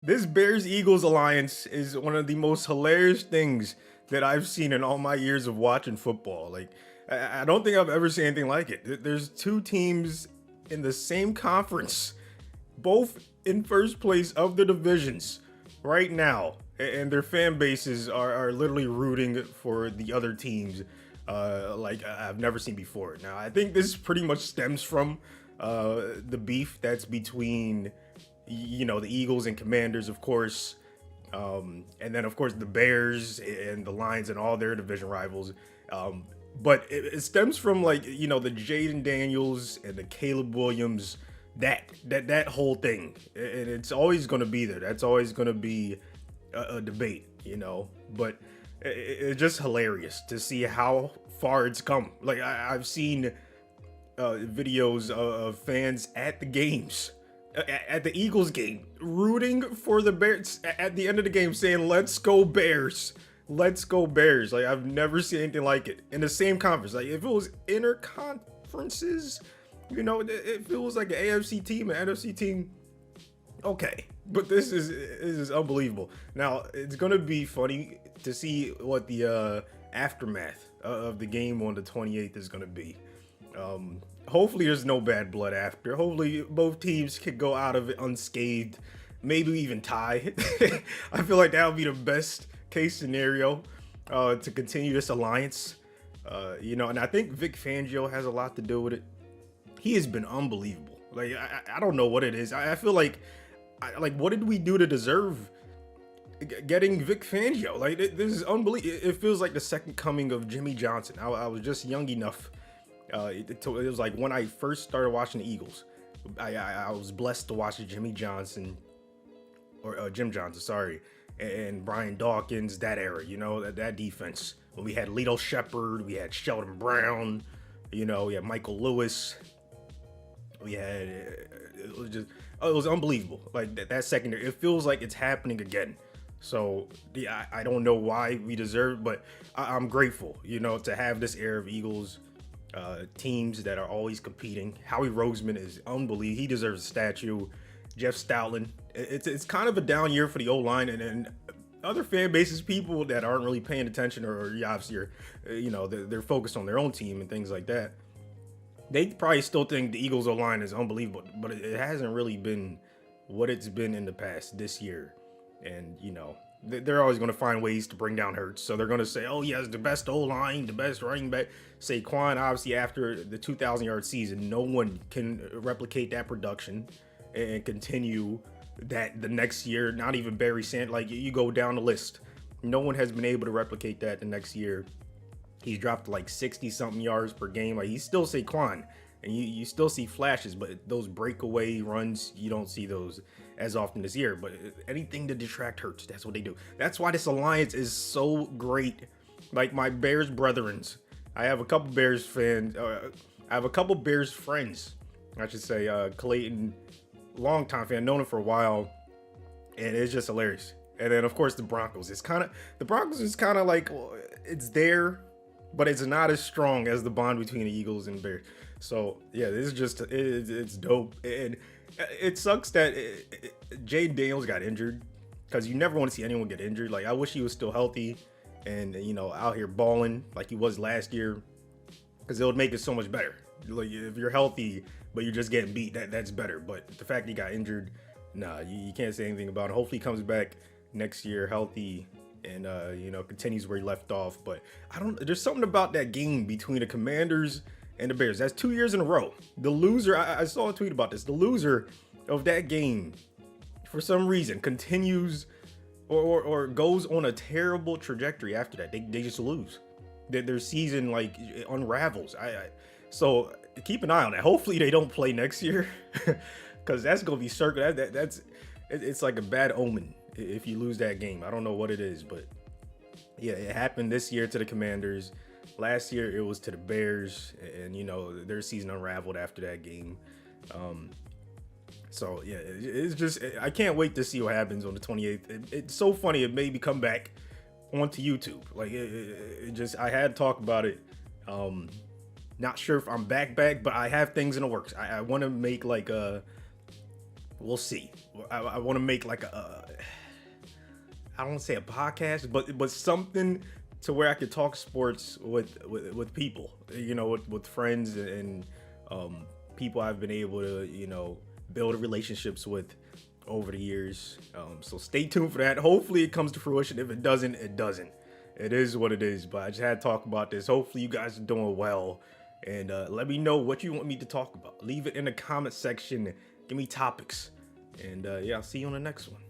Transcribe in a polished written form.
This Bears Eagles alliance is one of the most hilarious things that I've seen in all my years of watching football. Like, I don't think I've ever seen anything like it. There's two teams in the same conference, both in first place of the divisions right now, and their fan bases are literally rooting for the other teams like I've never seen before. Now, I think this pretty much stems from the beef that's between the Eagles and Commanders, of course, and then of course the Bears and the Lions and all their division rivals. But it stems from like the Jaden Daniels and the Caleb Williams, that whole thing, and it's always going to be there. That's always going to be a debate, But it's just hilarious to see how far it's come. Like I've seen videos of fans at the games, at the Eagles game, rooting for the Bears at the end of the game, saying, "Let's go Bears, let's go Bears." Like I've never seen anything like it in the same conference. Like if it was interconferences, if it was like an AFC team, an NFC team, okay. But this is unbelievable. Now it's gonna be funny to see what the aftermath of the game on the 28th is gonna be. Hopefully there's no bad blood after. Hopefully both teams can go out of it unscathed, maybe even tie. I feel like that would be the best case scenario to continue this alliance. And I think Vic Fangio has a lot to do with it. He has been unbelievable. Like I don't know what it is. I feel like what did we do to deserve getting Vic Fangio? Like this is unbelievable. It feels like the second coming of Jimmy Johnson. I was just young enough. It was like when I first started watching the Eagles. I was blessed to watch Jimmy Johnson, or Jim Johnson, sorry, and Brian Dawkins, that era, that defense. When we had Lito Shepherd, we had Sheldon Brown, we had Michael Lewis. We had, it was unbelievable. Like that secondary, it feels like it's happening again. So yeah, I don't know why we deserve, but I'm grateful, to have this era of Eagles teams that are always competing. Howie Roseman is unbelievable. He deserves a statue. Jeff Stoutland. It's kind of a down year for the O-line, and other fan bases, people that aren't really paying attention, or obviously they're focused on their own team and things like that. They probably still think the Eagles O-line is unbelievable, but it hasn't really been what it's been in the past this year. And they're always going to find ways to bring down Hurts. So they're going to say, "Oh, he has the best O-line, the best running back." Saquon, obviously, after the 2,000-yard season, no one can replicate that production and continue that the next year. Not even Barry Sanders. Like you go down the list, no one has been able to replicate that the next year. He's dropped like 60-something yards per game. Like he's still Saquon, and you still see flashes, but those breakaway runs, you don't see those as often this year. But anything to detract Hurts, that's what they do. That's why this alliance is so great. Like my Bears brethrens, I have a couple Bears fans. I have a couple Bears friends, I should say. Clayton, longtime fan, known him for a while, and it's just hilarious. And then of course the Broncos. The Broncos is kind of like, well, it's there, but it's not as strong as the bond between the Eagles and Bears. So yeah, this is just it's dope, and it sucks that Jay Daniels got injured, because you never want to see anyone get injured. Like I wish he was still healthy and out here balling like he was last year, because it would make it so much better. Like if you're healthy but you're just getting beat, that's better. But the fact he got injured, nah, you can't say anything about it. Hopefully he comes back next year healthy and continues where he left off. But there's something about that game between the Commanders and the Bears. That's 2 years in a row. The loser, I saw a tweet about this. The loser of that game, for some reason, continues or goes on a terrible trajectory after that. They just lose. Their season like unravels. So keep an eye on that. Hopefully they don't play next year, because that's gonna be circle. It's like a bad omen if you lose that game. I don't know what it is, but yeah, it happened this year to the Commanders. Last year it was to the Bears, and their season unraveled after that game. So yeah, it's just, I can't wait to see what happens on the 28th. It's so funny. It made me come back onto YouTube. Like it just, I had to talk about it. Not sure if I'm back, but I have things in the works. I want to make like we'll see. I want to make like I don't want to say a podcast, but something to where I could talk sports with people, with friends and people I've been able to, build relationships with over the years. So stay tuned for that. Hopefully it comes to fruition. If it doesn't, it doesn't. It is what it is. But I just had to talk about this. Hopefully you guys are doing well. And let me know what you want me to talk about. Leave it in the comment section. Give me topics. And yeah, I'll see you on the next one.